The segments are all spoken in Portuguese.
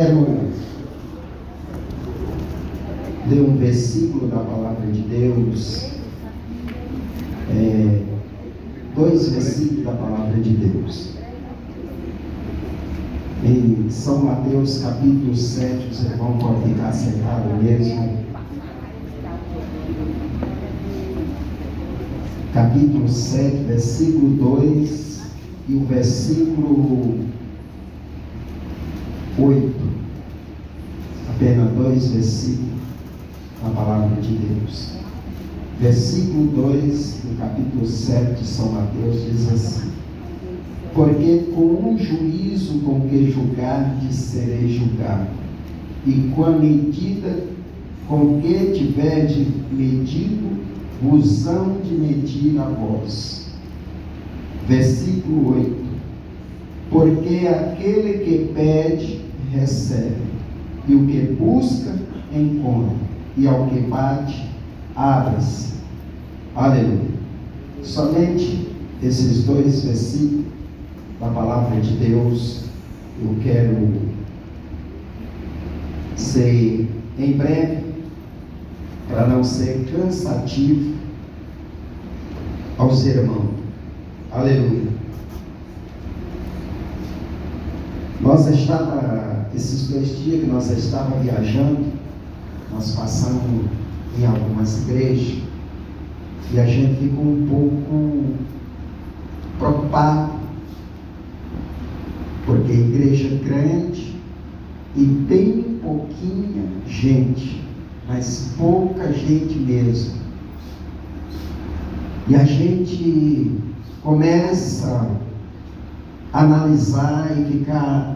Quero ler um versículo da palavra de Deus, dois versículos da palavra de Deus. Em São Mateus capítulo 7, os irmãos podem ficar sentados mesmo. Capítulo 7, versículo 2 e o versículo 8. Apenas dois versículos na palavra de Deus. Versículo 2 do capítulo 7 de São Mateus diz assim: porque com um juízo com que julgardes sereis julgado, e com a medida com que tiverdes medido, vos hão de medir a vós. Versículo 8: porque aquele que pede, recebe, e o que busca, encontra, e ao que bate, abre-se. Aleluia. Somente esses dois versículos da palavra de Deus eu quero ser em breve, para não ser cansativo aos irmãos. Aleluia. Nós esses 2 dias que nós estávamos viajando, nós passamos em algumas igrejas e a gente ficou um pouco preocupado, porque a igreja é grande e bem pouquinha gente, mas pouca gente mesmo. E a gente começa a analisar e ficar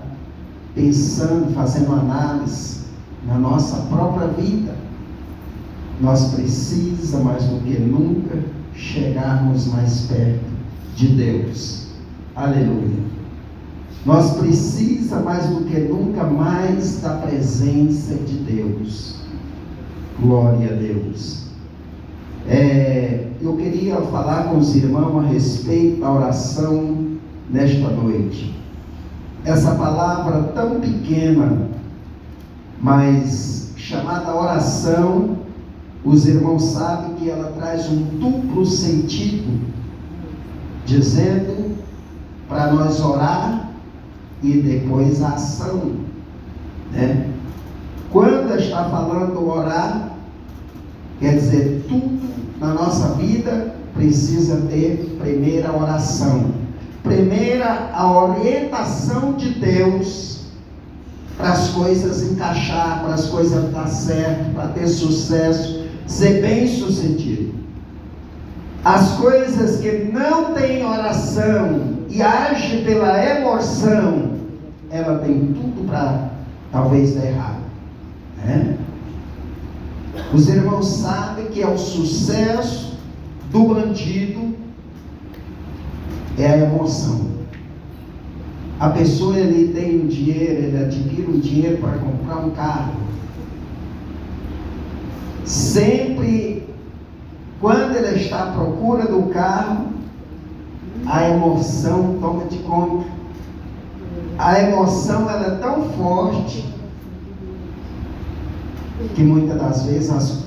pensando, fazendo análise na nossa própria vida. Nós precisamos, mais do que nunca, chegarmos mais perto de Deus. Aleluia. Nós precisamos, mais do que nunca, mais da presença de Deus. Glória a Deus. Eu queria falar com os irmãos a respeito da oração nesta noite. Essa palavra tão pequena, mas chamada oração, os irmãos sabem que ela traz um duplo sentido, dizendo para nós orar e depois a ação, né? Quando está falando orar, quer dizer, tudo na nossa vida precisa ter primeira oração, primeira a orientação de Deus para as coisas encaixar, para as coisas dar certo, para ter sucesso, ser bem sucedido. As coisas que não têm oração e agem pela emoção, ela tem tudo para talvez dar errado, né? Os irmãos sabem que é o sucesso do bandido é a emoção. A pessoa, ele tem um dinheiro, ele adquire um dinheiro para comprar um carro. Sempre, quando ele está à procura do carro, a emoção toma de conta. A emoção, ela é tão forte que muitas das vezes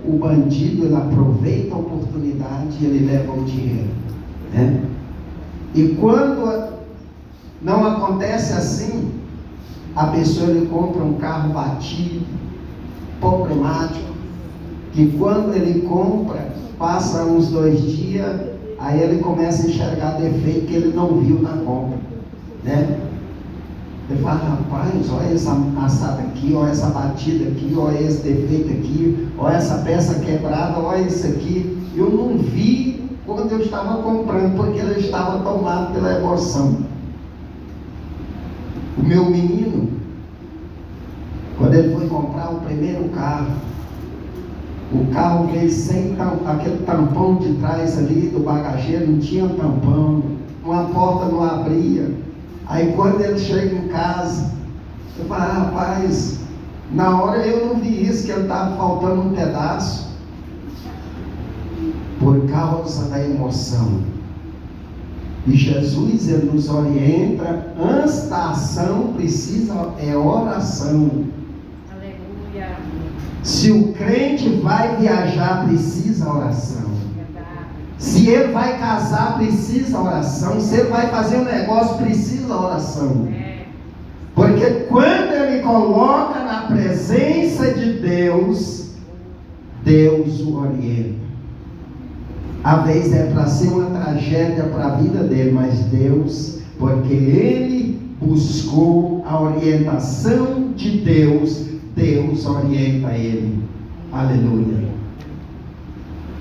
o bandido, ele aproveita a oportunidade e ele leva o dinheiro, né? E quando não acontece assim, a pessoa, ele compra um carro batido, problemático, que quando ele compra, passa uns 2 dias, aí ele começa a enxergar defeito que ele não viu na compra, né? Ele fala: rapaz, olha essa amassada aqui, olha essa batida aqui, olha esse defeito aqui, olha essa peça quebrada, olha isso aqui. Eu não vi quando eu estava comprando, porque ele estava tomado pela emoção. O meu menino, quando ele foi comprar o primeiro carro, o carro veio sem aquele tampão de trás ali do bagageiro, não tinha tampão, uma porta não abria. Aí quando ele chega em casa, eu falo: rapaz, na hora eu não vi isso, que ele estava faltando um pedaço, por causa da emoção. E Jesus, ele nos orienta, antes da ação precisa oração. Aleluia. Se o crente vai viajar, precisa oração. Se ele vai casar, precisa oração. Se ele vai fazer um negócio, precisa oração. Porque quando ele coloca na presença de Deus, Deus o orienta. Às vezes é para ser uma tragédia para a vida dele, mas Deus, porque ele buscou a orientação de Deus, Deus orienta ele. Aleluia.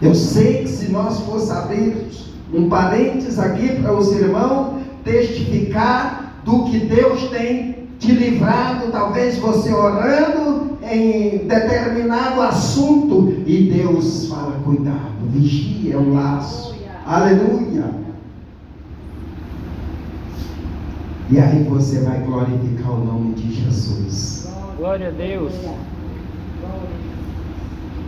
Eu sei que se nós fosse abrir um parênteses aqui para os irmãos testificar do que Deus tem te livrado, talvez você orando em determinado assunto e Deus fala, cuidado, vigia o laço. Aleluia. E aí você vai glorificar o nome de Jesus. Glória a Deus.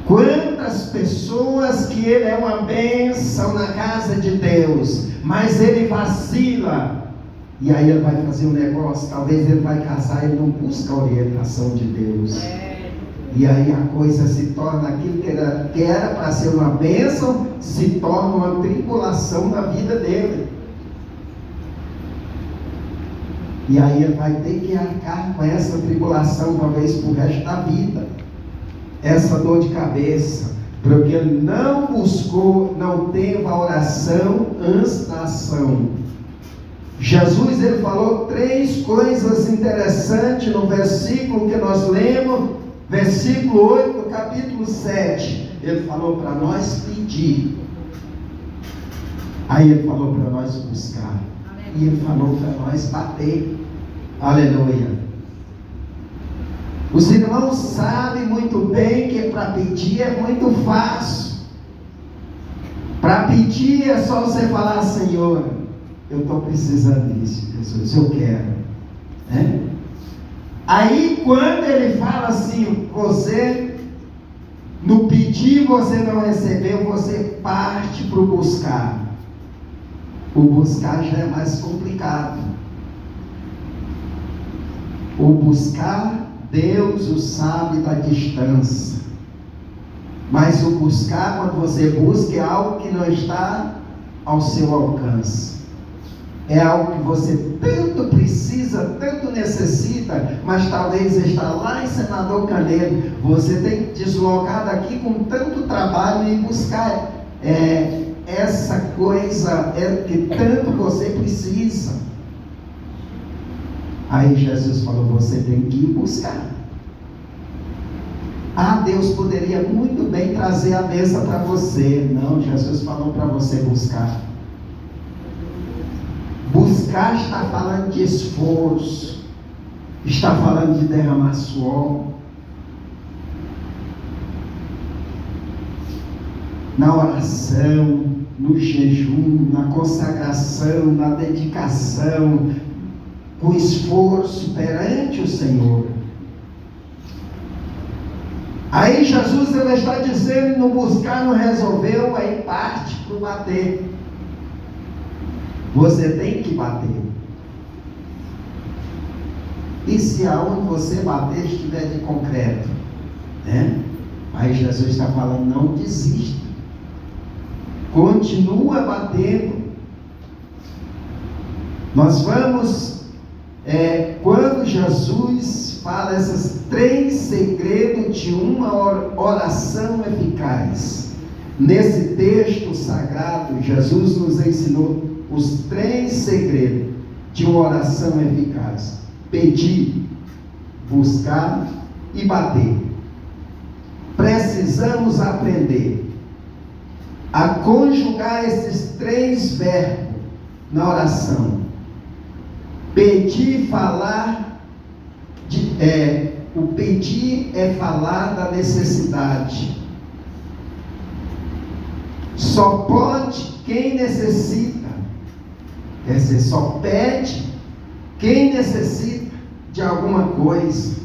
Quantas pessoas que ele é uma bênção na casa de Deus, mas ele vacila. E aí ele vai fazer um negócio, talvez ele vai casar e não busca a orientação de Deus. E aí a coisa se torna aquilo que era para ser uma bênção, se torna uma tribulação na vida dele. E aí ele vai ter que arcar com essa tribulação, talvez por resto da vida. Essa dor de cabeça, porque ele não buscou, não teve a oração antes da ação. Jesus, ele falou 3 coisas interessantes no versículo que nós lemos, versículo 8 do capítulo 7. Ele falou para nós pedir. Aí ele falou para nós buscar. E ele falou para nós bater. Aleluia. Os irmãos sabem muito bem que para pedir é muito fácil. Para pedir é só você falar, Senhor, eu estou precisando disso, Jesus, eu quero. Né? Aí quando ele fala assim, você, no pedir você não recebeu, você parte para o buscar. O buscar já é mais complicado. O buscar, Deus o sabe da distância. Mas o buscar, quando você busca, é algo que não está ao seu alcance. É algo que você tanto precisa, tanto necessita, mas talvez está lá em Senador Canedo. Você tem que deslocar daqui com tanto trabalho e buscar essa coisa que tanto você precisa. Aí Jesus falou, você tem que ir buscar. Ah, Deus poderia muito bem trazer a bênção para você. Não, Jesus falou para você buscar. Buscar está falando de esforço, está falando de derramar suor. Na oração, no jejum, na consagração, na dedicação, com esforço perante o Senhor. Aí Jesus ele está dizendo, no buscar não resolveu, aí parte para o bater. Você tem que bater. E se aonde você bater estiver de concreto, né? Aí Jesus está falando, não desista. Continua batendo. Nós vamos, quando Jesus fala esses 3 segredos de uma oração eficaz. Nesse texto sagrado, Jesus nos ensinou os 3 segredos de uma oração eficaz: pedir, buscar e bater. Precisamos aprender a conjugar esses 3 verbos na oração. Pedir, falar, o pedir é falar da necessidade. Só pode quem necessita. Quer dizer, só pede quem necessita de alguma coisa.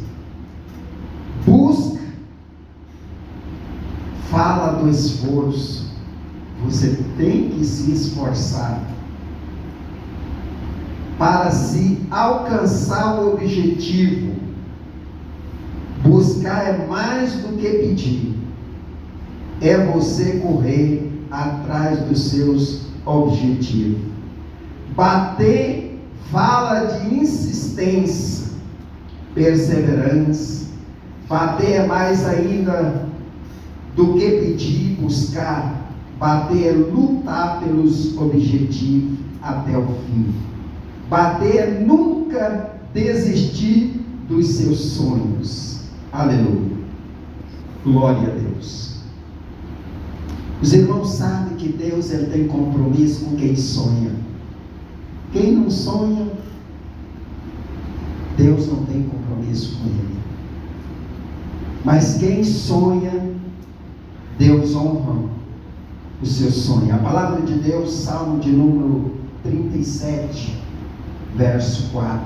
Busca, fala do esforço. Você tem que se esforçar. para se alcançar o objetivo. Buscar é mais do que pedir. É você correr atrás dos seus objetivos. Bater fala de insistência, perseverança. Bater é mais ainda do que pedir, buscar. Bater é lutar pelos objetivos até o fim. Bater é nunca desistir dos seus sonhos. Aleluia. Glória a Deus. Os irmãos sabem que Deus ele tem compromisso com quem sonha. Quem não sonha, Deus não tem compromisso com ele. Mas quem sonha, Deus honra o seu sonho. A palavra de Deus, Salmo de número 37, verso 4,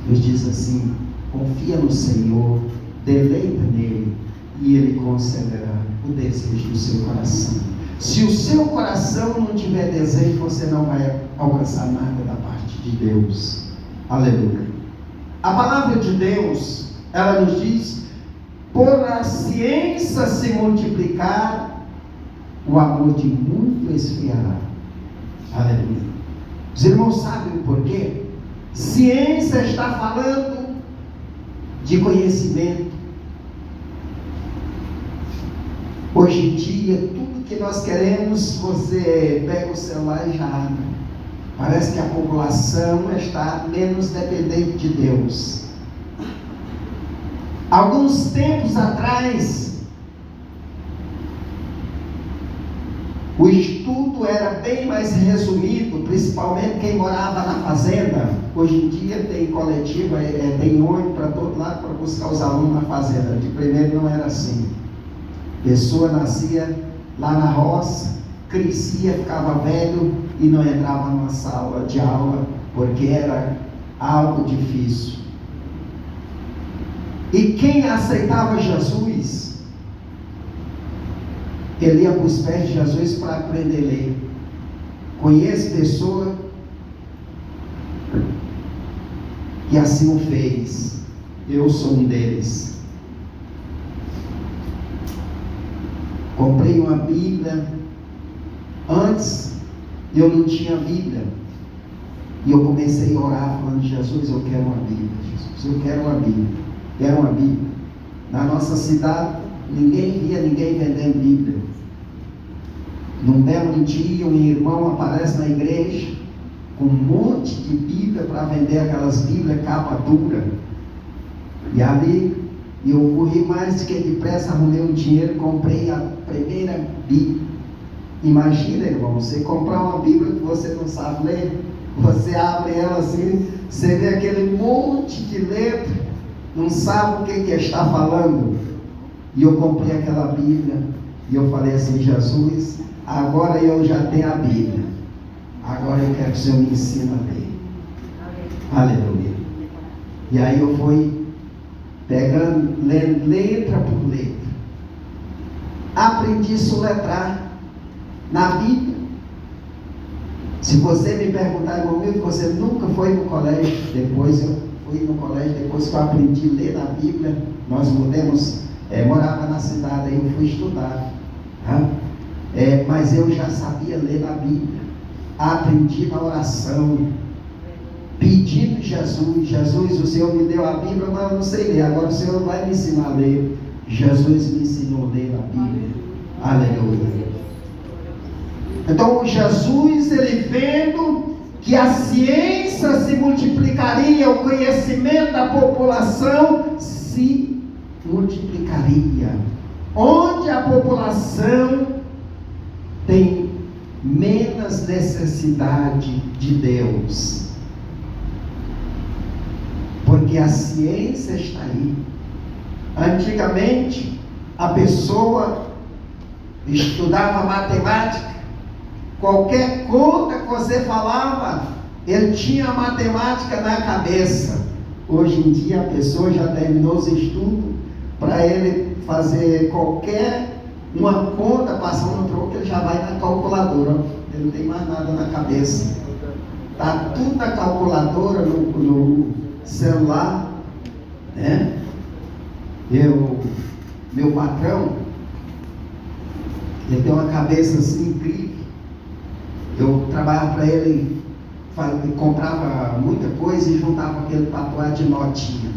Deus diz assim: confia no Senhor, deleita nele, e ele concederá o desejo do seu coração. Se o seu coração não tiver desejo, você não vai alcançar nada da parte de Deus. Aleluia. A palavra de Deus, ela nos diz: por a ciência se multiplicar, o amor de muito esfriará. Aleluia. Os irmãos sabem o porquê? Ciência está falando de conhecimento. Hoje em dia, tudo que nós queremos, você pega o celular e já abre. Parece que a população está menos dependente de Deus. Alguns tempos atrás, o estudo era bem mais resumido, principalmente quem morava na fazenda. Hoje em dia tem coletiva, tem ônibus para todo lado para buscar os alunos na fazenda. De primeiro não era assim. A pessoa nascia lá na roça, crescia, ficava velho e não entrava numa sala de aula, porque era algo difícil. E quem aceitava Jesus, ele ia para os pés de Jesus para aprender a ler. Conheço pessoa que assim o fez. Eu sou um deles. Comprei uma Bíblia. Antes eu não tinha Bíblia. E eu comecei a orar falando: Jesus, eu quero uma Bíblia. Jesus, eu quero uma Bíblia. Quero uma Bíblia. Na nossa cidade, ninguém via ninguém vendendo Bíblia. Num belo dia, um irmão aparece na igreja com um monte de Bíblia para vender, aquelas Bíblias capa dura. E ali eu corri mais do que depressa, arrumei um dinheiro e comprei a primeira Bíblia. Imagina, irmão, você comprar uma Bíblia que você não sabe ler, você abre ela assim, você vê aquele monte de letra, não sabe o que está falando. E eu comprei aquela Bíblia e eu falei assim: Jesus, agora eu já tenho a Bíblia, agora eu quero que o Senhor me ensine a ler. Aleluia. E aí eu fui pegando, lendo letra por letra. Aprendi a soletrar na Bíblia. Se você me perguntar, irmão meu, você nunca foi no colégio? Depois eu fui no colégio, depois que eu aprendi a ler na Bíblia, nós mudamos, morava na cidade, aí eu fui estudar. Tá? Mas eu já sabia ler na Bíblia. Aprendi na oração, pedindo Jesus: Jesus, o Senhor me deu a Bíblia, mas eu não sei ler, agora o Senhor vai me ensinar a ler. Jesus me ensinou a ler a Bíblia. Aleluia. Então Jesus, ele vendo que a ciência se multiplicaria, o conhecimento da população se multiplicaria. Onde a população tem menos necessidade de Deus, porque a ciência está aí. Antigamente a pessoa estudava matemática, qualquer conta que você falava, ele tinha a matemática na cabeça. Hoje em dia a pessoa já terminou os estudos, para ele fazer qualquer uma conta, passar um troco, ele já vai na calculadora, ele não tem mais nada na cabeça. Está tudo na calculadora, no celular, né? Meu patrão, ele tem uma cabeça assim incrível. Eu trabalhava para ele, comprava muita coisa e juntava aquele patuá de notinha.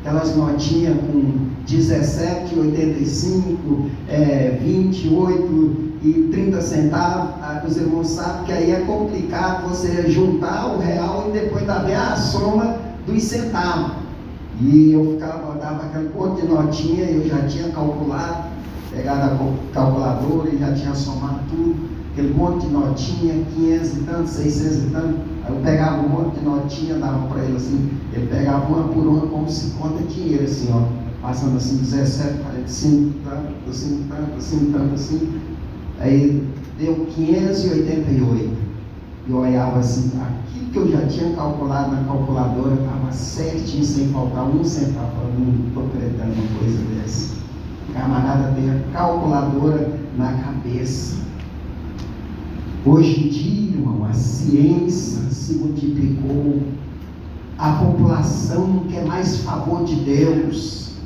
Aquelas notinhas com 17, 85, 28 e 30 centavos. Os irmãos sabem que aí é complicado você juntar o real e depois dar a soma dos centavos. E eu botava aquele monte de notinha, eu já tinha calculado, pegado a calculadora e já tinha somado tudo, aquele monte de notinha, 500 e tanto, 600 e tanto. Aí eu pegava um monte de notinha, dava para ele assim, ele pegava uma por uma como se conta dinheiro, assim, ó, passando assim, 17, 45, tanto, assim, tanto, assim, tanto, assim. Aí deu 588. Eu olhava assim, aquilo que eu já tinha calculado na calculadora estava certinho, sem faltar um centavo. Eu não estou acreditando uma coisa dessa. O camarada tem a calculadora na cabeça. Hoje em dia, irmão, a ciência se multiplicou. A população não quer mais favor de Deus.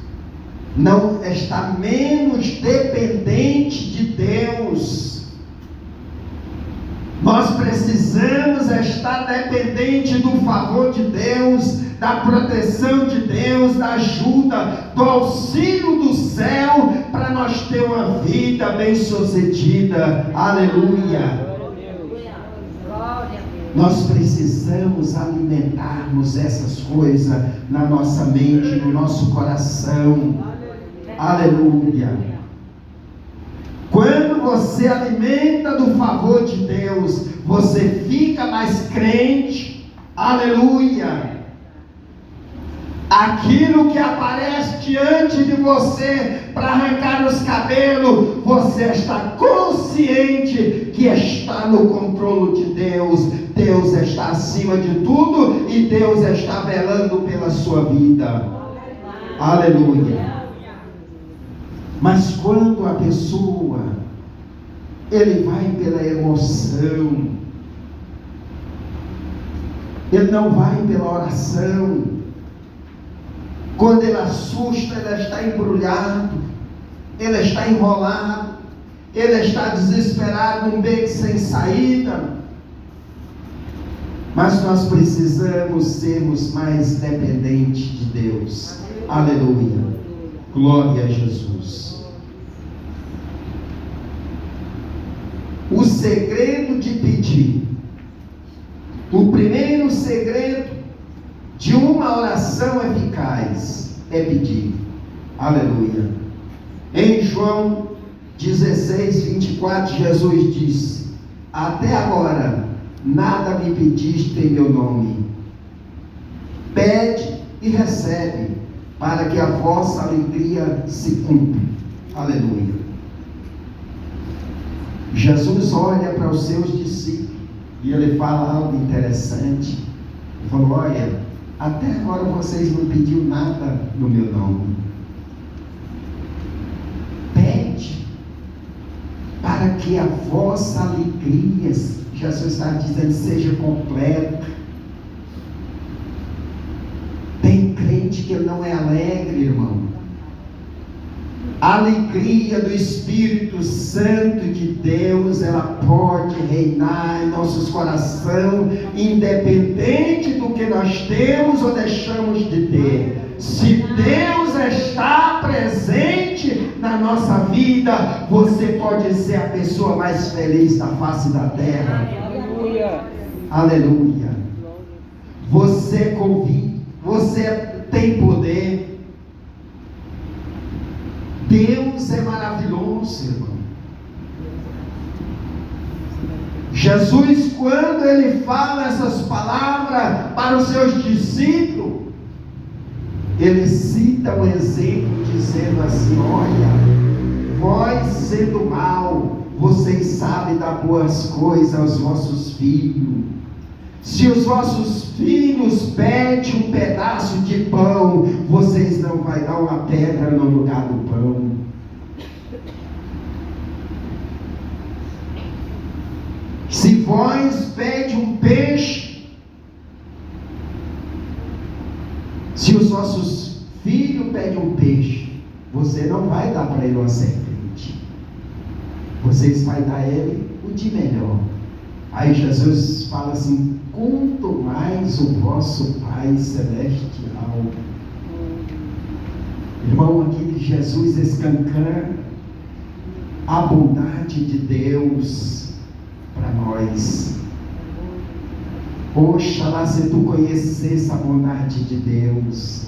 Não está menos dependente de Deus. Nós precisamos estar dependente do favor de Deus, da proteção de Deus, da ajuda, do auxílio do céu, para nós ter uma vida bem-sucedida. Aleluia! Nós precisamos alimentarmos essas coisas na nossa mente, no nosso coração. Aleluia! Quando você alimenta do favor de Deus, você fica mais crente. Aleluia! Aquilo que aparece diante de você para arrancar os cabelos, você está consciente que está no controle de Deus. Deus está acima de tudo e Deus está velando pela sua vida. Aleluia! Mas quando a pessoa, ele vai pela emoção, ele não vai pela oração. Quando ele assusta, ele está embrulhado, ele está enrolado, ele está desesperado, num beco sem saída. Mas nós precisamos sermos mais dependentes de Deus. Aleluia! Glória a Jesus. O segredo de pedir. O primeiro segredo de uma oração eficaz é pedir. Aleluia. Em João 16, 24, Jesus disse: até agora nada me pediste em meu nome. Pede e recebe, para que a vossa alegria se cumpra. Aleluia. Jesus olha para os seus discípulos e ele fala algo interessante. Ele falou: olha, até agora vocês não pediram nada no meu nome. Pede, para que a vossa alegria, Jesus está dizendo, seja completa. Tem crente que não é alegre, irmão. A alegria do Espírito Santo de Deus, ela pode reinar em nossos corações, independente do que nós temos ou deixamos de ter. Se Deus está presente na nossa vida, você pode ser a pessoa mais feliz da face da terra. Aleluia! Aleluia! Você convive, você tem poder. Deus é maravilhoso, irmão. Jesus, quando ele fala essas palavras para os seus discípulos, ele cita um exemplo dizendo assim: olha, vós sendo mal, vocês sabem dar boas coisas aos vossos filhos. Se os vossos filhos pedem um pedaço de pão, vocês não vão dar uma pedra no lugar do pão. Se vós pedem um peixe, os vossos filhos pedem um peixe, você não vai dar para ele uma serpente. Vocês vão dar a ele o de melhor. Aí Jesus fala assim: quanto mais o vosso Pai Celestial. Irmão, aqui Jesus escancara a bondade de Deus para nós. Oxalá se tu conhecesse a bondade de Deus,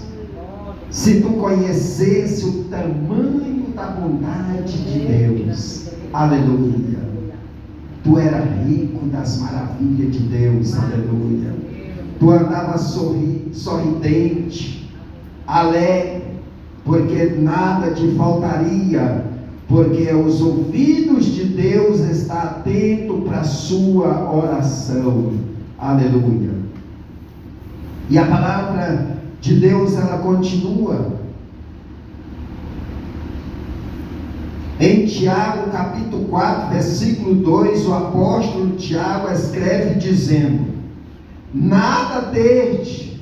se tu conhecesse o tamanho da bondade de Deus, aleluia, tu era rico das maravilhas de Deus, aleluia, tu andava sorridente, alegre, porque nada te faltaria, porque os ouvidos de Deus estão atentos para a sua oração, aleluia. E a palavra de Deus, ela continua em Tiago capítulo 4, versículo 2, o apóstolo Tiago escreve dizendo: nada tende,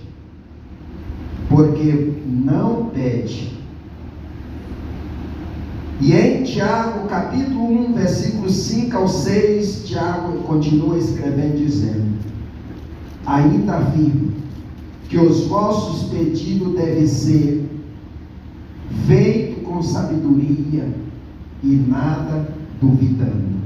porque não pede. E em Tiago capítulo 1, versículo 5 ao 6, Tiago continua escrevendo dizendo: ainda afirmo que os vossos pedidos devem ser feitos com sabedoria e nada duvidando.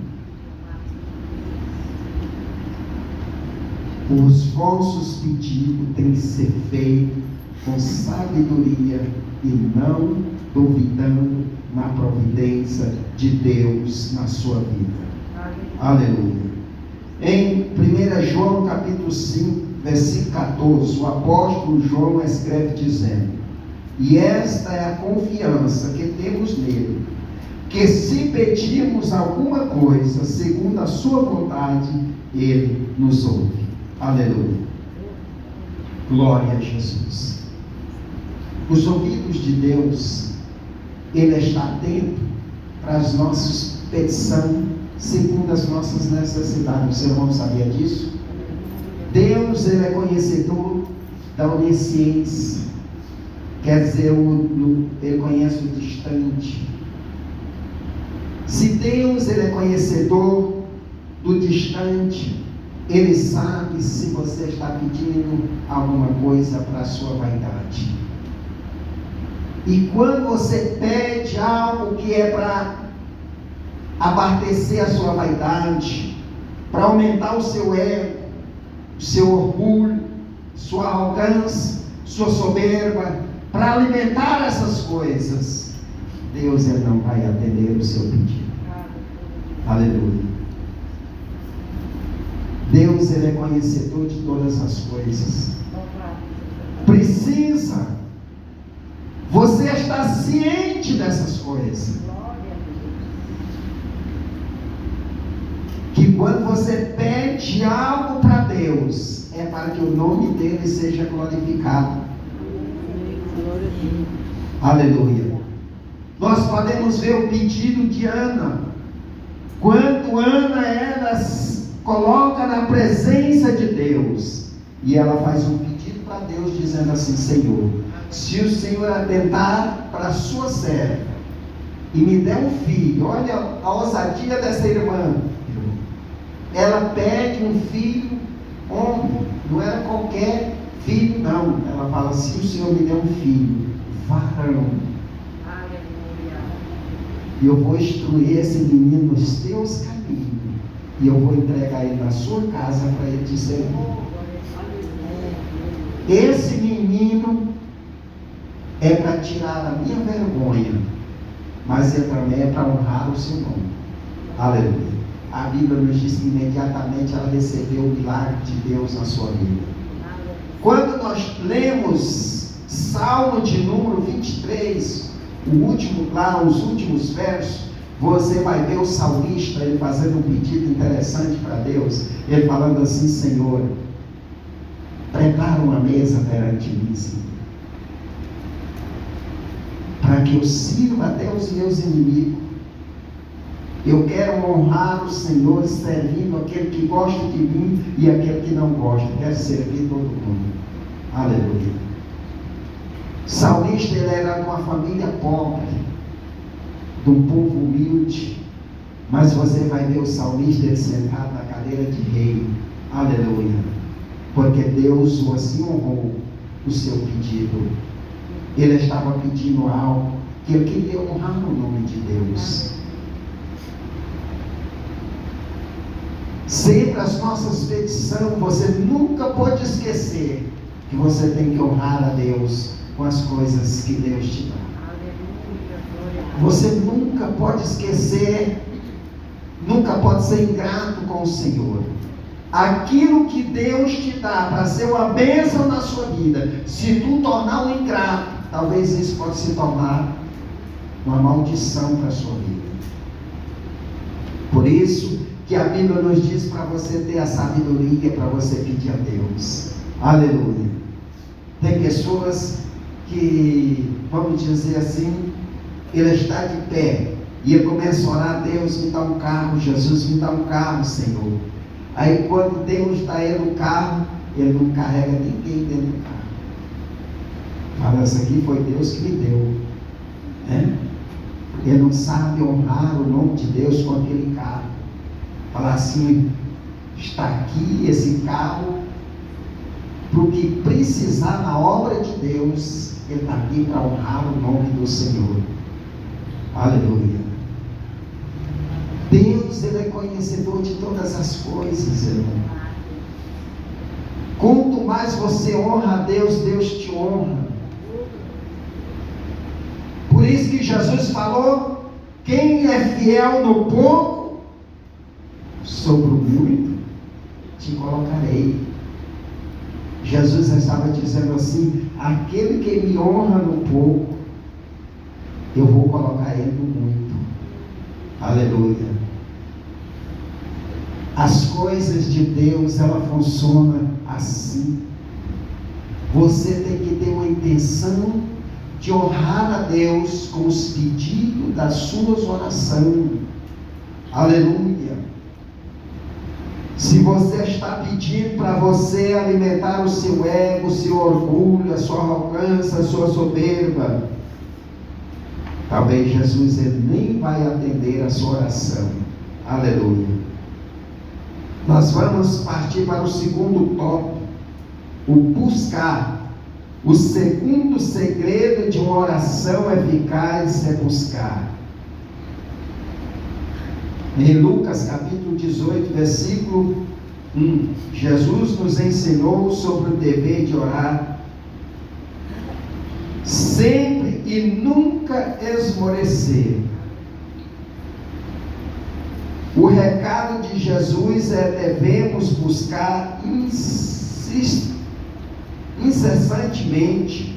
Os vossos pedidos têm que ser feitos com sabedoria e não duvidando na providência de Deus na sua vida. Aleluia. Em 1 João capítulo 5, versículo 14, o apóstolo João escreve dizendo: e esta é a confiança que temos nele, que se pedirmos alguma coisa segundo a sua vontade, ele nos ouve. Aleluia. Glória a Jesus. Os ouvidos de Deus, ele está atento para as nossas petições segundo as nossas necessidades. Você não sabia disso? Deus, ele é conhecedor da onisciência, quer dizer, ele conhece o distante. Se Deus, ele é conhecedor do distante, ele sabe se você está pedindo alguma coisa para a sua vaidade. E quando você pede algo que é para abastecer a sua vaidade, para aumentar o seu ego, o seu orgulho, sua arrogância, sua soberba, para alimentar essas coisas, Deus, ele não vai atender o seu pedido. Aleluia. Deus, ele é conhecedor de todas as coisas. Precisa você estar ciente dessas coisas. Que quando você pede algo para Deus, é para que o nome dele seja glorificado. Aleluia. Nós podemos ver o pedido de Ana. Quando Ana, ela coloca na presença de Deus, e ela faz um pedido para Deus, dizendo assim: Senhor, se o Senhor atentar para a sua serva e me der um filho, olha a ousadia dessa irmã, ela pede um filho homem, não era qualquer filho não, ela fala: se o Senhor me der um filho varão, e eu vou instruir esse menino nos teus caminhos, e eu vou entregar ele na sua casa para ele te servir. Esse menino é para tirar a minha vergonha, mas também é para honrar o seu nome. Aleluia. A Bíblia nos diz que imediatamente ela recebeu o milagre de Deus na sua vida. Quando nós lemos Salmo de número 23, os últimos versos, você vai ver o salmista, ele fazendo um pedido interessante para Deus, ele falando assim: Senhor, prepara uma mesa perante mim, Senhor, para que eu sirva até os meus inimigos. Eu quero honrar o Senhor servindo aquele que gosta de mim e aquele que não gosta. Eu quero servir todo mundo. Aleluia. salmista, ele era de uma família pobre, de um povo humilde, mas você vai ver o salmista ele sentado na cadeira de rei, aleluia, porque Deus o assim honrou o seu pedido. Ele estava pedindo algo que ele queria honrar no nome de Deus. Sempre as nossas petições, você nunca pode esquecer que você tem que honrar a Deus com as coisas que Deus te dá. Você nunca pode esquecer, nunca pode ser ingrato com o Senhor. Aquilo que Deus te dá para ser uma bênção na sua vida, se tu tornar um ingrato, talvez isso pode se tornar uma maldição para a sua vida. Por isso que a Bíblia nos diz para você ter a sabedoria para você pedir a Deus. Aleluia. Tem pessoas que, vamos dizer assim, ele está de pé e ele começa a orar: Deus, me dá um carro, Jesus, me dá um carro, Senhor. Aí quando Deus dá ele um carro, ele não carrega ninguém dentro do carro. Fala, isso aqui foi Deus que me deu, né? Ele não sabe honrar o nome de Deus com aquele carro. Falar assim: está aqui esse carro, para o que precisar na obra de Deus, ele está aqui para honrar o nome do Senhor. Aleluia. Deus, ele é conhecedor de todas as coisas, irmão. Quanto mais você honra a Deus, Deus te honra. Por isso que Jesus falou: quem é fiel no pouco, sobre o muito te colocarei. Jesus estava dizendo assim: aquele que me honra no pouco, eu vou colocar ele no muito. Aleluia. As coisas de Deus, ela funciona assim. Você tem que ter uma intenção de honrar a Deus com os pedidos das suas orações. Aleluia. Se você está pedindo para você alimentar o seu ego, o seu orgulho, a sua arrogância, a sua soberba, talvez Jesus ele nem vai atender a sua oração. Aleluia. Nós vamos partir para o segundo tópico: o buscar. O segundo segredo de uma oração eficaz é buscar. Em Lucas capítulo 18, versículo 1, Jesus nos ensinou sobre o dever de orar sempre e nunca esmorecer. O recado de Jesus é: devemos buscar incessantemente.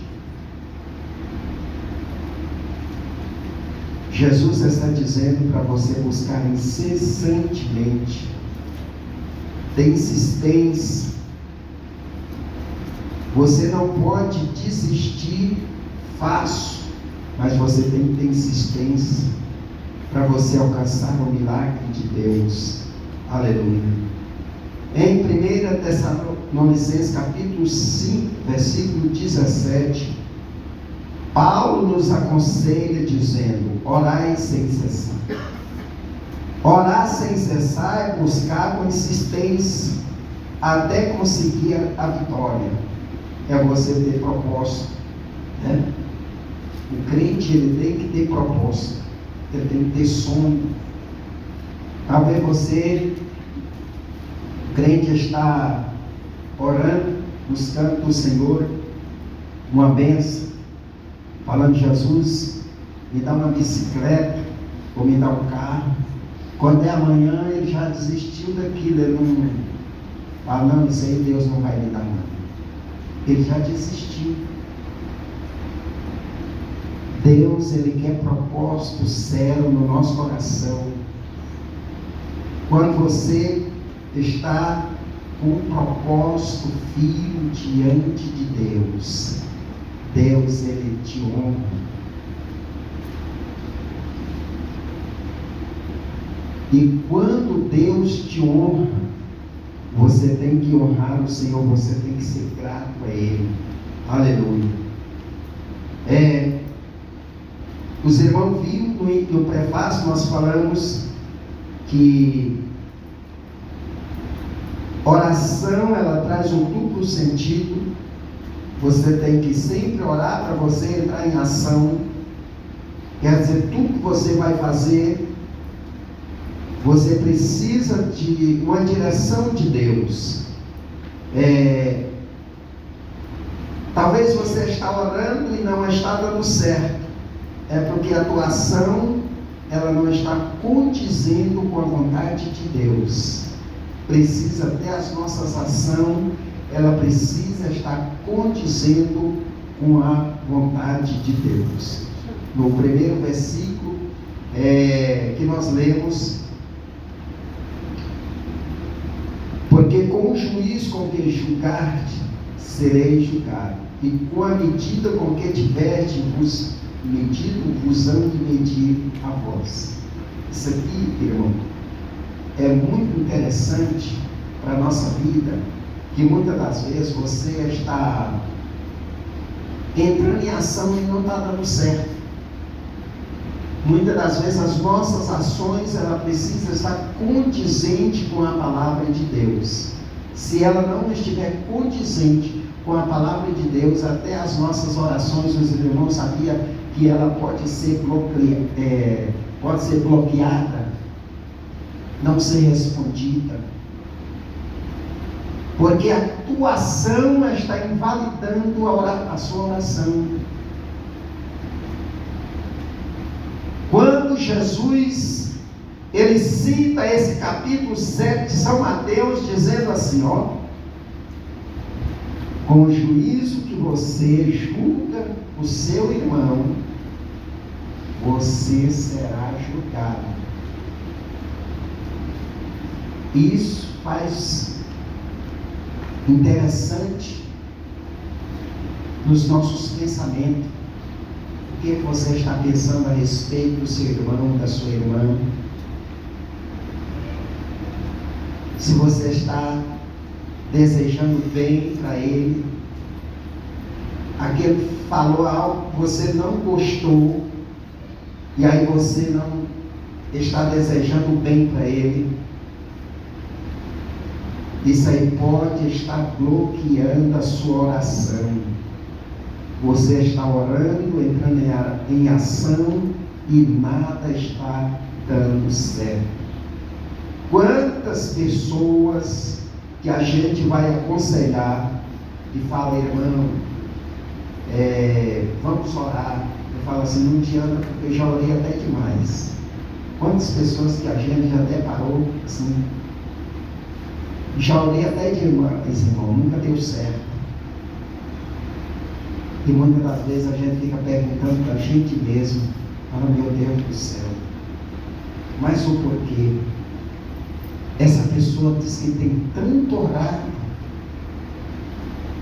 Jesus está dizendo para você buscar incessantemente, ter insistência. Você não pode desistir fácil, mas você tem que ter insistência para você alcançar o milagre de Deus. Aleluia. Em 1 Tessalonicenses capítulo 5, versículo 17, Paulo nos aconselha dizendo: orai sem cessar. Orar sem cessar é buscar com insistência até conseguir a vitória. É você ter propósito, né? O crente, ele tem que ter propósito, ele tem que ter sonho. Talvez você, crente, está orando, buscando do Senhor uma bênção, falando: Jesus, me dá uma bicicleta, ou me dá um carro. Quando é amanhã, ele já desistiu daquilo. Ele não fala: não, isso aí Deus não vai me dar nada. Ele já desistiu. Deus, ele quer propósito sério no nosso coração. Quando você está com um propósito firme diante de Deus, Deus, ele te honra. E quando Deus te honra, você tem que honrar o Senhor, você tem que ser grato a Ele. Aleluia. Os irmãos viram no prefácio, nós falamos que oração, ela traz um duplo sentido. Você tem que sempre orar para você entrar em ação. Quer dizer, tudo que você vai fazer, você precisa de uma direção de Deus. Talvez você está orando e não está dando certo. É porque a tua ação, ela não está condizendo com a vontade de Deus. Precisa ter as nossas ações, ela precisa estar condizendo com a vontade de Deus. No primeiro versículo que nós lemos, porque com o juiz com que julgardes, sereis julgados, e com a medida com que tiverdes medido, vos hão de medir a vós. Isso aqui, irmão, é muito interessante para a nossa vida, que muitas das vezes você está entrando em ação e não está dando certo. Muitas das vezes as nossas ações, ela precisa estar condizente com a palavra de Deus. Se ela não estiver condizente com a palavra de Deus, até as nossas orações, os irmãos sabiam que ela pode ser bloqueada, não ser respondida, porque a tua ação está invalidando a sua oração. Quando Jesus, ele cita esse capítulo 7 de São Mateus, dizendo assim, com o juízo que você julga o seu irmão, você será julgado. Isso faz interessante nos nossos pensamentos. O que você está pensando a respeito do seu irmão, da sua irmã? Se você está desejando bem para ele, aquele falou algo que você não gostou, e aí você não está desejando bem para ele, isso aí pode estar bloqueando a sua oração. Você está orando, entrando em ação, e nada está dando certo. Quantas pessoas que a gente vai aconselhar e fala, irmão, vamos orar. Eu falo assim, não adianta, porque eu já orei até demais. Quantas pessoas que a gente já até parou assim, já orei até demais, irmão, nunca deu certo. E muitas das vezes a gente fica perguntando para a gente mesmo, meu Deus do céu, mas o porquê? Essa pessoa diz que tem tanto orado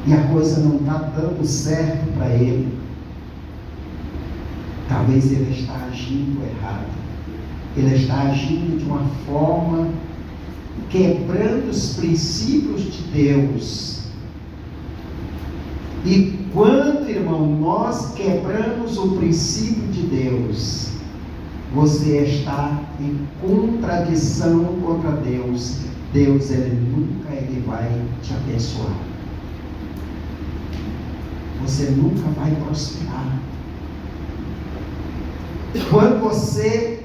e a coisa não está dando certo para ele. Talvez ele está agindo errado. Ele está agindo de uma forma quebrando os princípios de Deus. E quando, irmão, nós quebramos o princípio de Deus, você está em contradição contra Deus. Deus, ele nunca vai te abençoar. Você nunca vai prosperar. Quando você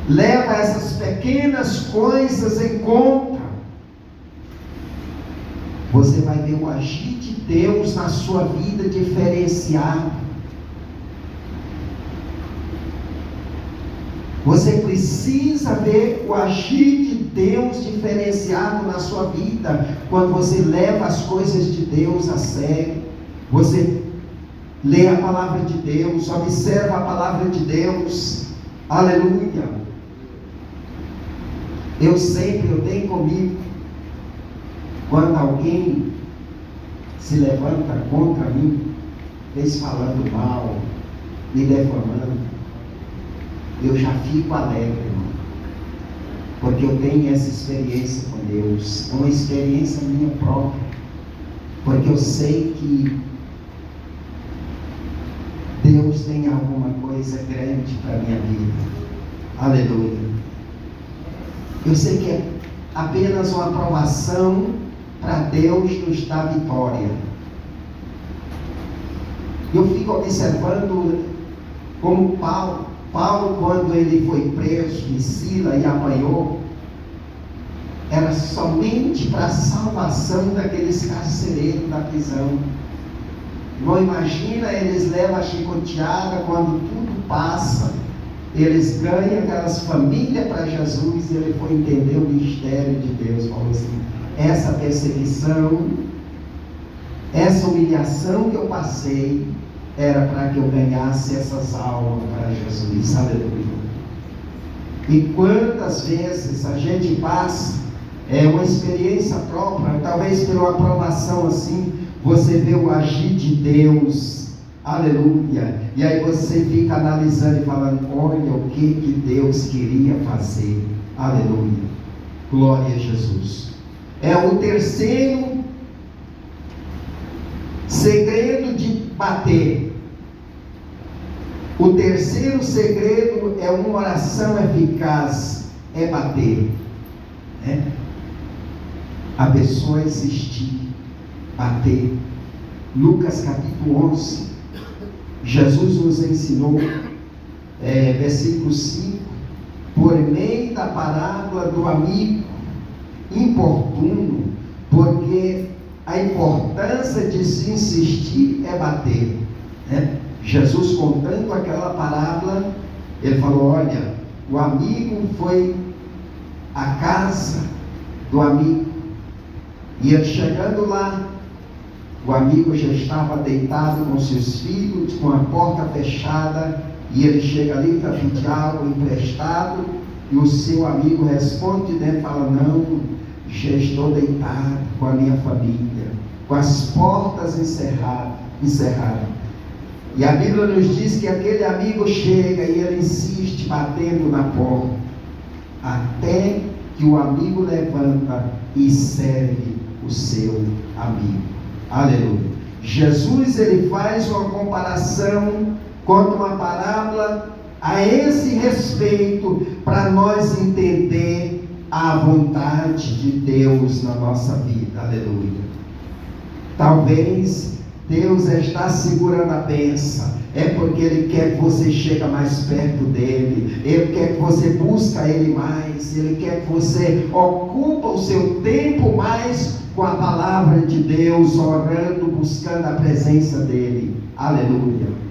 leva essas pequenas coisas em conta, você vai ver o agir de Deus na sua vida diferenciado. Você precisa ver o agir de Deus diferenciado na sua vida, quando você leva as coisas de Deus a sério. Você lê a palavra de Deus, observa a palavra de Deus. Aleluia. Eu tenho comigo, quando alguém se levanta contra mim, eles falando mal, me defamando, eu já fico alegre, irmão, porque eu tenho essa experiência com Deus, é uma experiência minha própria, porque eu sei que Deus tem alguma coisa grande para a minha vida. Aleluia. Eu sei que é apenas uma provação para Deus nos dar vitória. Eu fico observando como Paulo, quando ele foi preso em Sila e apanhou, era somente para a salvação daqueles carcereiros da prisão. Não imagina, eles levam a chicoteada, quando tudo passa, eles ganham aquelas famílias para Jesus, e ele foi entender o mistério de Deus. Falou assim: essa perseguição, essa humilhação que eu passei, era para que eu ganhasse essas almas para Jesus. Aleluia. E quantas vezes a gente passa uma experiência própria, talvez pela aprovação assim, você vê o agir de Deus, aleluia, e aí você fica analisando e falando: olha o que Deus queria fazer, aleluia, glória a Jesus. É o terceiro segredo de bater. O terceiro segredo é uma oração eficaz, é bater, né? A pessoa insistir, bater. Lucas capítulo 11, Jesus nos ensinou, versículo 5, por meio da parábola do amigo importuno, porque a importância de se insistir é bater, né? Jesus, contando aquela parábola, ele falou: olha, o amigo foi à casa do amigo, e ele chegando lá, o amigo já estava deitado com seus filhos, com a porta fechada, e ele chega ali para pedir algo emprestado, e o seu amigo responde, né, fala: não, já estou deitado com a minha família, com as portas encerradas. E a Bíblia nos diz que aquele amigo chega e ele insiste batendo na porta, até que o amigo levanta e serve o seu amigo. Aleluia. Jesus, ele faz uma comparação, conta uma parábola a esse respeito, para nós entender a vontade de Deus na nossa vida. Aleluia. Talvez Deus está segurando a bênção, é porque Ele quer que você chegue mais perto dEle, Ele quer que você busque Ele mais, Ele quer que você ocupe o seu tempo mais com a palavra de Deus, orando, buscando a presença dEle. Aleluia.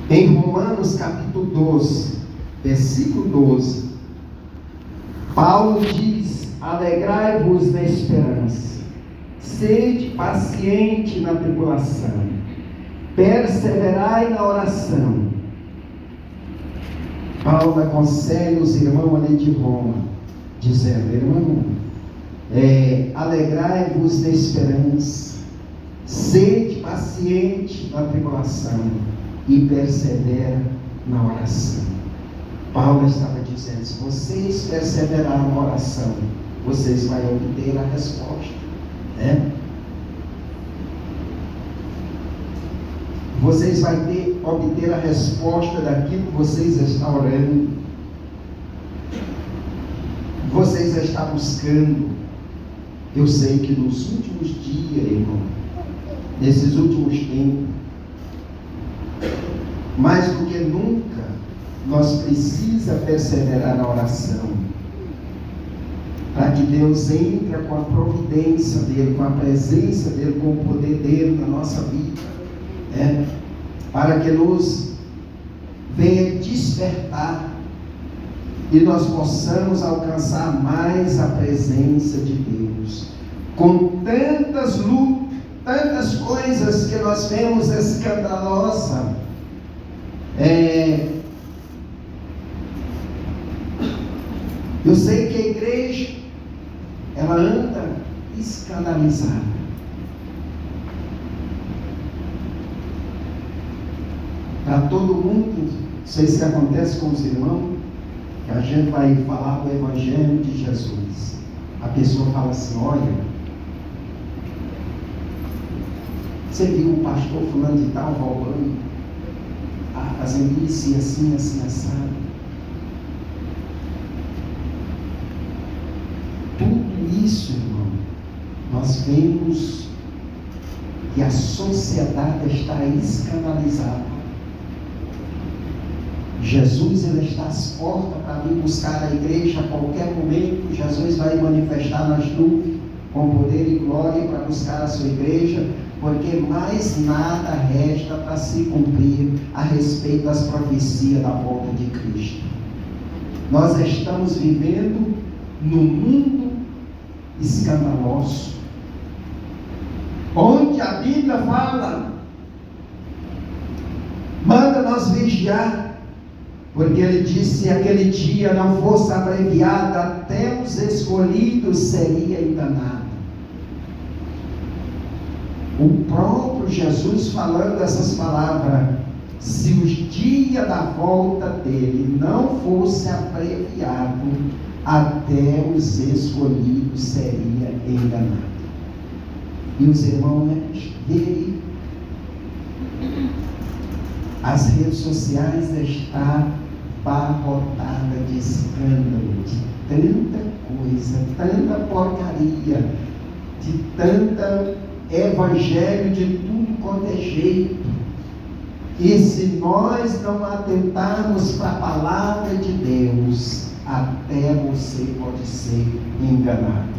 Em Romanos capítulo 12, versículo 12, Paulo diz: alegrai-vos na esperança, sede paciente na tribulação, perseverai na oração. Paulo aconselha os irmãos ali de Roma, dizendo: irmão, alegrai-vos na esperança, sede paciente na tribulação e persevera na oração. Paulo estava dizendo: se vocês perseverarem na oração, vocês vão obter a resposta, né? Vocês vão obter a resposta daquilo que vocês estão orando, vocês estão buscando. Eu sei que nos últimos dias, irmão, nesses últimos tempos, mais do que nunca, nós precisamos perseverar na oração, para que Deus entre com a providência dEle, com a presença dEle, com o poder dEle na nossa vida, né? Para que nos venha despertar e nós possamos alcançar mais a presença de Deus. Com tantas lutas, tantas coisas que nós vemos escandalosas, eu sei que a igreja, ela anda escandalizada. Para todo mundo, não sei se acontece com os irmãos, que a gente vai falar do Evangelho de Jesus. A pessoa fala assim: olha, você viu o pastor fulano de tal roubando, fazendo isso e assim, assim, assado. Tudo isso, irmão, nós vemos que a sociedade está escandalizada. Jesus, ele está às portas para vir buscar a igreja a qualquer momento. Jesus vai manifestar nas nuvens com poder e glória para buscar a sua igreja, porque mais nada resta para se cumprir a respeito das profecias da volta de Cristo. Nós estamos vivendo num mundo escandaloso, onde a Bíblia fala: manda nós vigiar, porque ele disse: se aquele dia não fosse abreviado, até os escolhidos seria enganado. O próprio Jesus falando essas palavras: se o dia da volta dele não fosse abreviado, até os escolhidos seria enganado. E os irmãos, vê aí, as redes sociais estão abarrotadas de escândalo, de tanta coisa, tanta porcaria, de tanta evangelho de tudo quanto é jeito. E se nós não atentarmos para a palavra de Deus, até você pode ser enganado.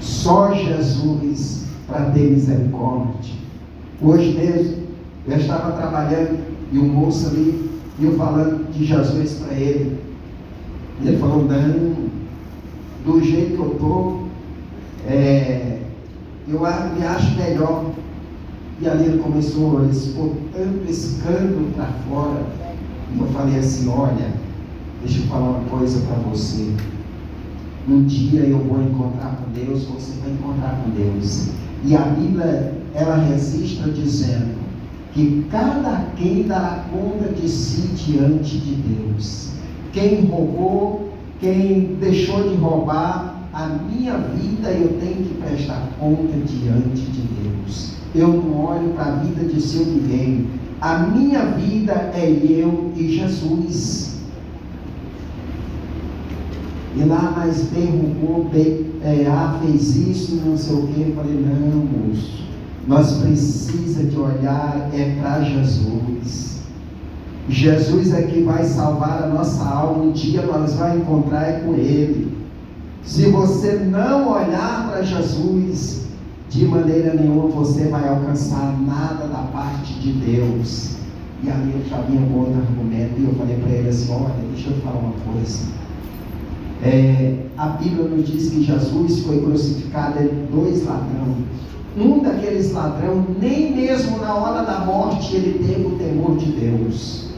Só Jesus para ter misericórdia. Hoje mesmo eu estava trabalhando e um moço ali, e eu falando de Jesus para ele. Ele falou: não, do jeito que eu estou, eu me acho melhor. E ali ele começou a expor tanto escândalo para fora. E eu falei assim: olha, deixa eu falar uma coisa para você. Um dia eu vou encontrar com Deus, você vai encontrar com Deus. E a Bíblia, ela registra dizendo que cada quem dará conta de si diante de Deus. Quem roubou, quem deixou de roubar, a minha vida eu tenho que prestar conta diante de Deus. Eu não olho para a vida de seu ninguém. A minha vida é eu e Jesus. E lá, mas bem roubou, fez isso, não sei o que. Eu falei: não, moço, nós precisamos de olhar para Jesus. Jesus é que vai salvar a nossa alma. Um dia nós vamos encontrar com Ele. Se você não olhar para Jesus, de maneira nenhuma você vai alcançar nada da parte de Deus. E ali eu já vinha com outro argumento, e eu falei para ele assim: olha, deixa eu falar uma coisa. A Bíblia nos diz que Jesus foi crucificado entre 2 ladrões. Um daqueles ladrões, nem mesmo na hora da morte, ele teve o temor de Deus.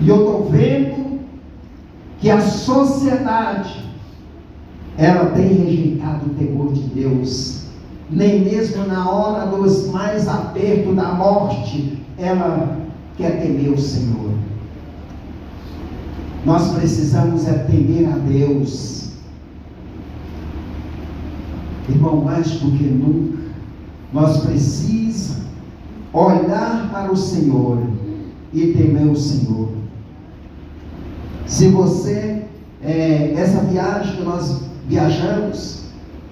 E eu estou vendo que a sociedade, ela tem rejeitado o temor de Deus. Nem mesmo na hora dos mais apertos da morte, ela quer temer o Senhor. Nós precisamos temer a Deus. Irmão, mais do que nunca, nós precisamos olhar para o Senhor e temer o Senhor. Se você, essa viagem que nós viajamos,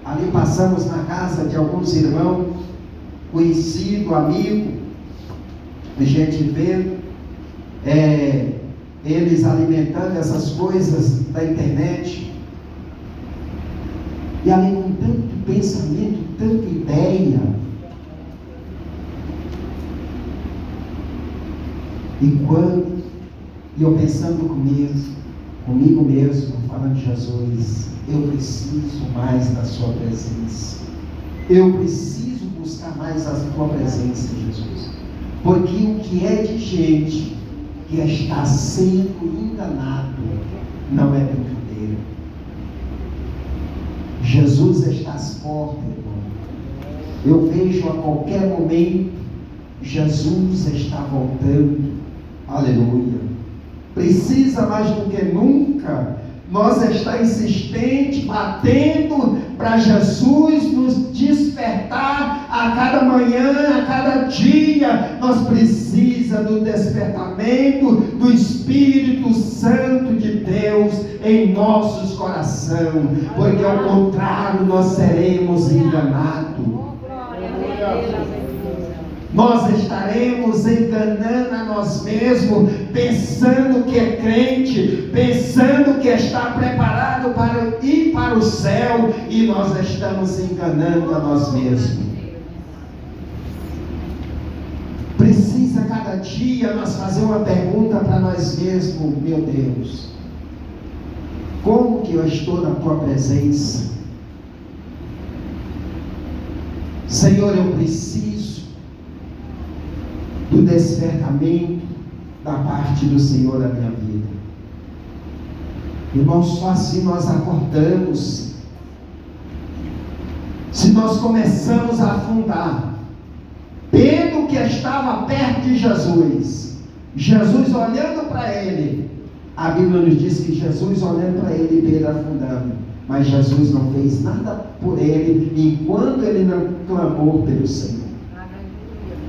ali passamos na casa de alguns irmãos, conhecido, amigo, a gente vendo, eles alimentando essas coisas da internet, e ali com tanto pensamento, tanta ideia, e quando eu pensando comigo mesmo, falando: Jesus, eu preciso mais da sua presença, eu preciso buscar mais a tua presença, Jesus, porque o que é de gente que está sendo enganado não é brincadeira. Jesus está às portas, irmão. Eu vejo a qualquer momento Jesus está voltando. Aleluia. precisa mais do que nunca nós estar insistente, batendo para Jesus nos despertar a cada manhã, a cada dia. Nós precisamos do despertamento do Espírito Santo de Deus em nossos corações, porque ao contrário nós seremos enganados. Nós estaremos enganando a nós mesmos, pensando que é crente, pensando que está preparado para ir para o céu, e nós estamos enganando a nós mesmos. Precisa cada dia nós fazer uma pergunta para nós mesmos: meu Deus, como que eu estou na tua presença? Senhor, eu preciso do despertamento da parte do Senhor na minha vida. Irmãos, só assim nós acordamos. Se nós começamos a afundar, Pedro que estava perto de Jesus, Jesus olhando para ele, a Bíblia nos diz que Jesus olhando para ele e Pedro afundando, mas Jesus não fez nada por ele enquanto ele não clamou pelo Senhor.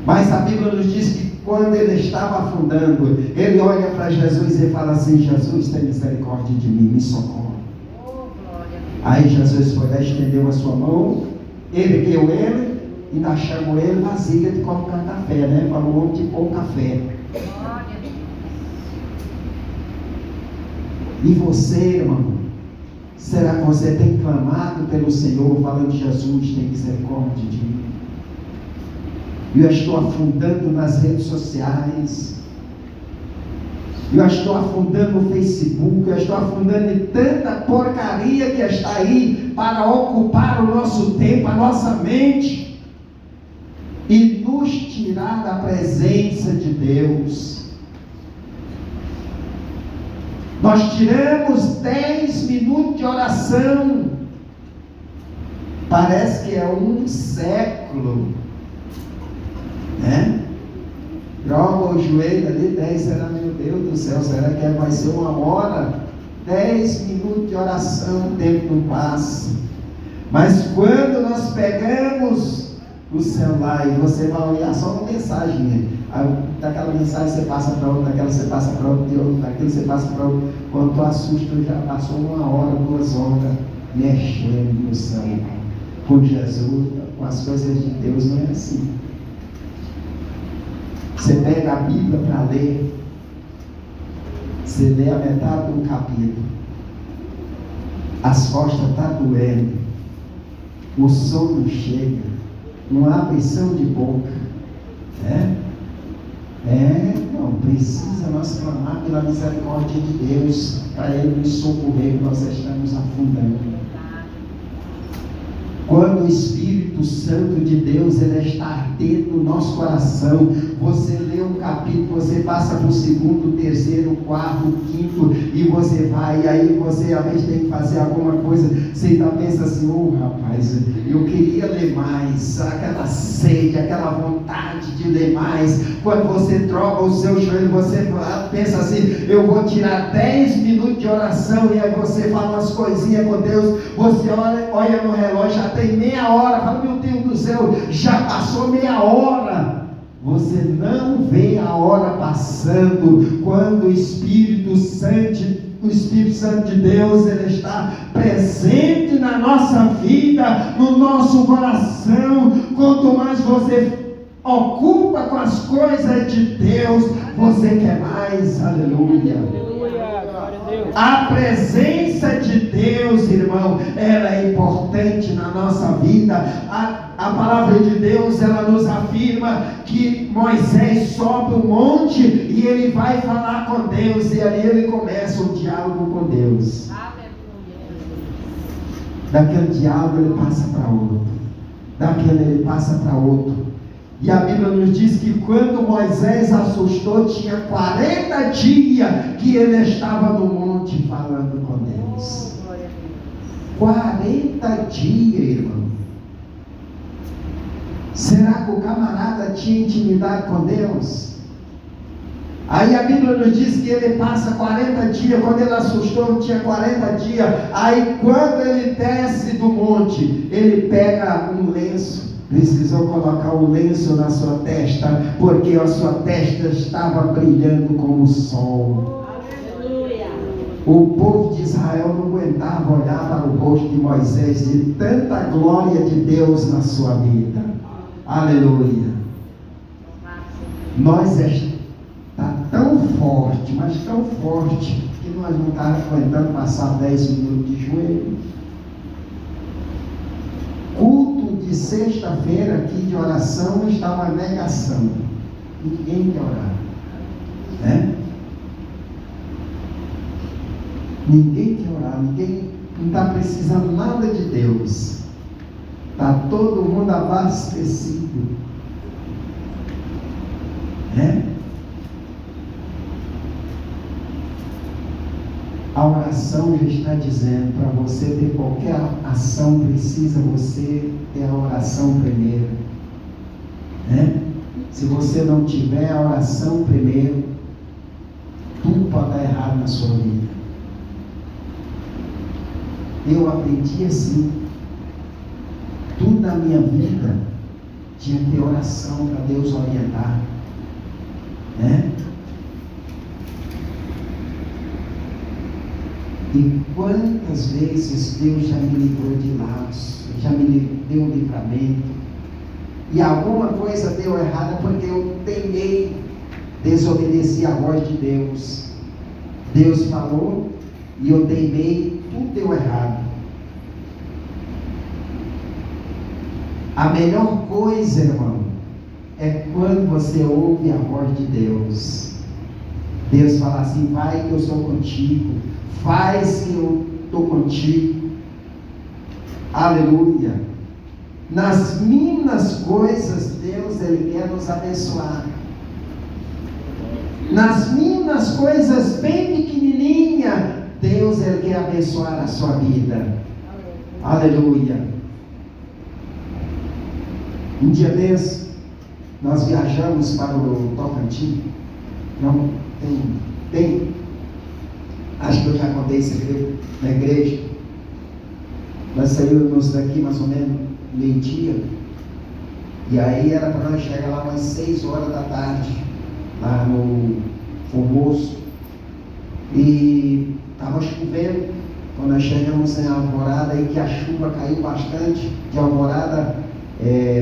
Mas a Bíblia nos diz que quando ele estava afundando, ele olha para Jesus e fala assim: Jesus, tem misericórdia de mim, me socorre. Aí Jesus foi lá, estendeu a sua mão, ergueu ele, e ainda chamou ele vasilha de colocar café, né? Para o homem de pôr café. E você, irmão, será que você tem clamado pelo Senhor, falando: Jesus, tem misericórdia de mim? Eu estou afundando nas redes sociais, eu estou afundando no Facebook, eu estou afundando em tanta porcaria que está aí para ocupar o nosso tempo, a nossa mente, e nos tirar da presença de Deus. Nós tiramos 10 minutos de oração, parece que é um século, né? Joga o joelho ali, 10, será, meu Deus do céu, será que vai ser uma hora? 10 minutos de oração, o tempo não passa. Mas quando nós pegamos o celular e você vai olhar só uma mensagem, daquela mensagem você passa para outra, daquela você passa para outra, daquilo você passa para outra, quando tu assusta, já passou 1 hora, 2 horas mexendo no celular. Com Jesus, com as coisas de Deus, não é assim. Você pega a Bíblia para ler, você lê a metade do capítulo, as costas estão doendo, o sono chega, não há pressão de boca, né? Não precisa nós clamar pela misericórdia de Deus, para Ele nos socorrer, nós estamos afundando. Quando o Espírito Santo de Deus ele está ardendo no nosso coração, você lê um capítulo, você passa para o 2º, 3º, 4º, 5º, e você vai, e aí você às vezes tem que fazer alguma coisa, você ainda pensa assim: rapaz, eu queria ler mais, aquela sede, aquela vontade de ler mais. Quando você troca o seu joelho, você pensa assim: eu vou tirar 10 minutos de oração, e aí você fala umas coisinhas com Deus, você olha no relógio, já tem meia hora, fala: meu Deus do céu, já passou meia hora. Você não vê a hora passando, quando o Espírito Santo de Deus ele está presente na nossa vida, no nosso coração. Quanto mais você ocupa com as coisas de Deus, você quer mais. Aleluia. A presença de Deus, irmão, ela é importante na nossa vida. A palavra de Deus, ela nos afirma que Moisés sobe um monte e ele vai falar com Deus, e ali ele começa um diálogo com Deus. Daquele diálogo ele passa para outro, daquele ele passa para outro. E a Bíblia nos diz que quando Moisés assustou, tinha 40 dias que ele estava no monte falando com Deus. 40 dias, irmão. Será que o camarada tinha intimidade com Deus? Aí a Bíblia nos diz que ele passa 40 dias, quando ele assustou, tinha 40 dias. Aí quando ele desce do monte, ele pega um lenço. Precisou colocar o lenço na sua testa, porque a sua testa estava brilhando como o sol. Aleluia. O povo de Israel não aguentava olhar para o rosto de Moisés, de tanta glória de Deus na sua vida. Aleluia. Nós está tão forte, mas tão forte, que nós não estamos aguentando passar 10 minutos de joelho. Culto de sexta-feira aqui de oração está uma negação. Ninguém quer orar, né? Ninguém quer orar, ninguém não está precisando nada de Deus. Está todo mundo abastecido, né? A oração já está dizendo, para você ter qualquer ação, precisa você ter a oração primeiro, né? Se você não tiver a oração primeiro, tudo pode dar errado na sua vida. Eu aprendi assim, tudo na minha vida tinha que ter oração para Deus orientar, né? E quantas vezes Deus já me livrou de lados, já me deu um livramento, e alguma coisa deu errada porque eu teimei, desobedeci a voz de Deus. Deus falou e eu teimei, tudo deu errado. A melhor coisa, irmão, é quando você ouve a voz de Deus. Deus fala assim: vai que eu sou contigo, faz que eu estou contigo. Aleluia. Nas mínimas coisas, Deus, Ele quer nos abençoar. Nas mínimas coisas bem pequenininhas, Deus, Ele quer abençoar a sua vida. Aleluia. Um dia desse, nós viajamos para o Tocantins. Não, tem. Acho que eu já contei isso aqui na igreja. Nós saímos daqui mais ou menos meio-dia. E aí era para nós chegar lá umas 6 horas da tarde, lá no Formoso. E estava chovendo. Quando nós chegamos em Alvorada, e que a chuva caiu bastante, de Alvorada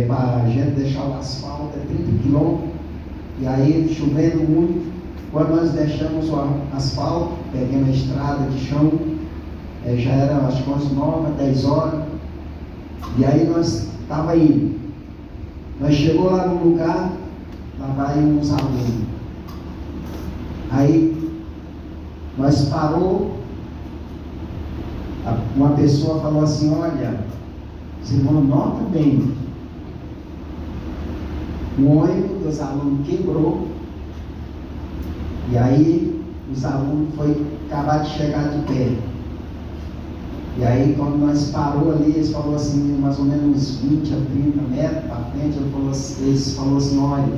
para a gente deixar o asfalto, 30 quilômetros. E aí chovendo muito. Quando nós deixamos o asfalto, pegamos a estrada de chão, já era acho que umas 9, 10 horas. E aí nós estava indo. Nós chegou lá no lugar, lá vai uns alunos. Aí nós parou, uma pessoa falou assim: olha, os irmãos, nota bem, o ônibus dos alunos quebrou. E aí os alunos foi acabar de chegar de pé. E aí quando nós parou ali, eles falaram assim, mais ou menos uns 20 a 30 metros para frente, eles falaram assim: olha,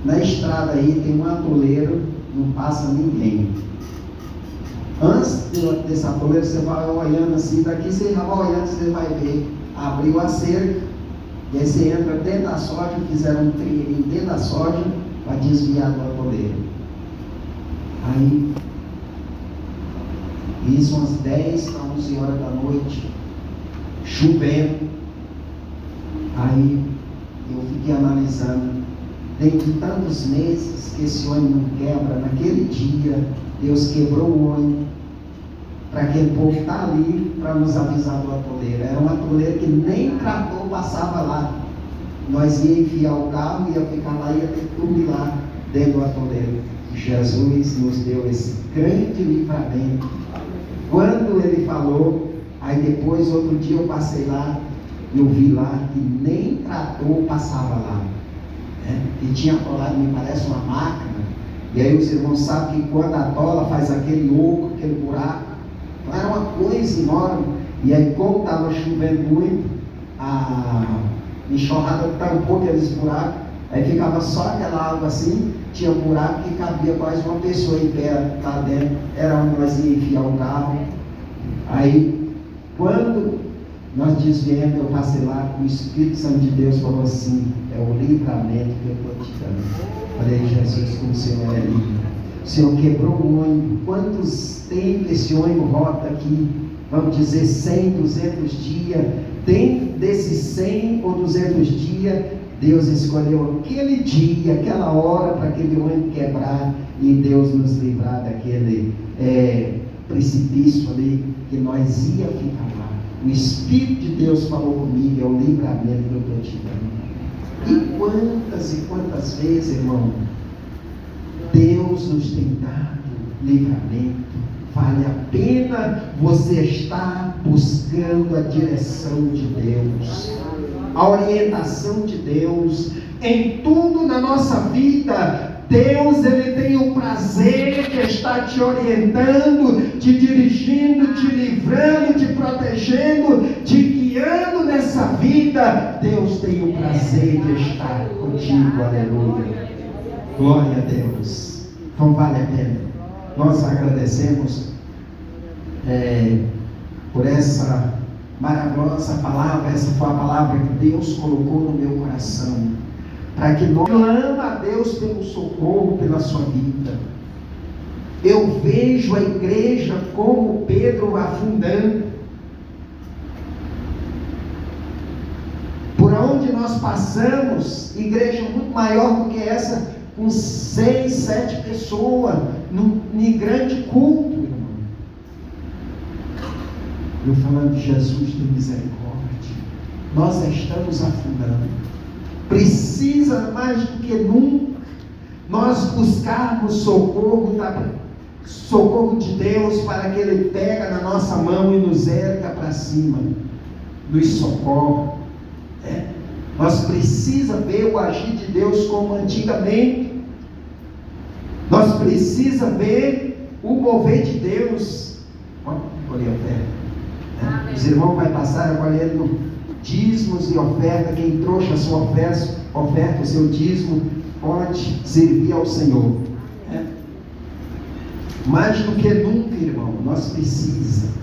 na estrada aí tem um atoleiro, não passa ninguém. Antes desse atoleiro, você vai olhando assim, daqui você já vai olhando, você vai ver, abriu a cerca, e aí você entra dentro da soja, fizeram um trilho dentro da soja para desviar do atoleiro. Aí, isso umas 10 para 11 horas da noite, chovendo. Aí eu fiquei analisando, dentro de tantos meses que esse ônibus não quebra, naquele dia Deus quebrou o ônibus para aquele povo estar ali para nos avisar do atoleiro. Era um atoleiro que nem trator passava lá. Nós ia enfiar o carro, ia ficar lá, ia ter tudo lá dentro do atoleiro. Jesus nos deu esse grande livramento. Quando ele falou, aí depois, outro dia eu passei lá, eu vi lá que nem trator passava lá, né? E tinha atolado, me parece, uma máquina. E aí os irmãos sabem que quando atola faz aquele oco, aquele buraco. Então era uma coisa enorme. E aí, como estava chovendo muito, a enxurrada tampou aqueles buracos. Aí ficava só aquela água assim, tinha um buraco que cabia quase uma pessoa em pé lá dentro. Era onde nós íamos enfiar o carro. Aí, quando nós desviemos, eu passei lá, o Espírito Santo de Deus falou assim: é o livramento que eu estou te dando. Falei: Jesus, como o Senhor é lindo. O Senhor quebrou o ônibus. Quantos tem esse ônibus rota aqui? Vamos dizer 100, 200 dias. Dentro desses 100 ou 200 dias, Deus escolheu aquele dia, aquela hora para aquele ônibus quebrar e Deus nos livrar daquele precipício ali que nós ia ficar lá. O Espírito de Deus falou comigo: é o livramento que eu estou te dando. E quantas vezes, irmão, Deus nos tem dado livramento. Vale a pena você estar buscando a direção de Deus, a orientação de Deus em tudo na nossa vida. Deus, Ele tem o prazer de estar te orientando, te dirigindo, te livrando, te protegendo, te guiando nessa vida. Deus tem o prazer de estar contigo, aleluia, glória a Deus. Então vale a pena. Nós agradecemos por essa maravilhosa palavra. Essa foi a palavra que Deus colocou no meu coração, para que nós clame a Deus pelo socorro pela sua vida. Eu vejo a igreja como Pedro afundando. Por onde nós passamos, igreja muito maior do que essa, com 6, 7 pessoas, em grande culto, irmão. Eu falando: Jesus, tem misericórdia. Nós estamos afundando. Precisa mais do que nunca nós buscarmos socorro de Deus, para que Ele pega na nossa mão e nos erga para cima, nos socorre. Nós precisamos ver o agir de Deus como antigamente. Nós precisamos ver o mover de Deus. Olha a oferta. Os irmãos vão passar colhendo dízimos e oferta. Quem trouxe a sua oferta, o seu dízimo, pode servir ao Senhor. Mais do que nunca, irmão, nós precisamos.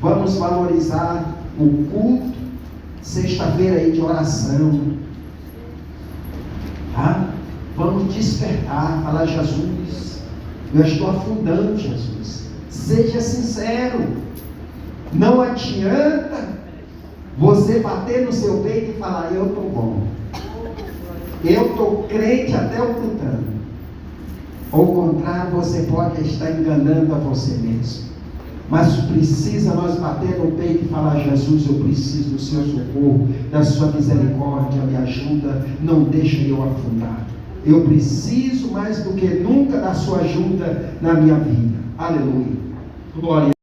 Vamos valorizar o culto, sexta-feira aí de oração. Vamos despertar, falar: Jesus, eu estou afundando, Jesus. Seja sincero. Não adianta você bater no seu peito e falar: eu estou bom, eu estou crente até o tutano. Ao contrário, você pode estar enganando a você mesmo. Mas precisa nós bater no peito e falar: Jesus, eu preciso do seu socorro, da sua misericórdia, me ajuda, não deixa eu afundar. Eu preciso mais do que nunca da sua ajuda na minha vida. Aleluia. Glória.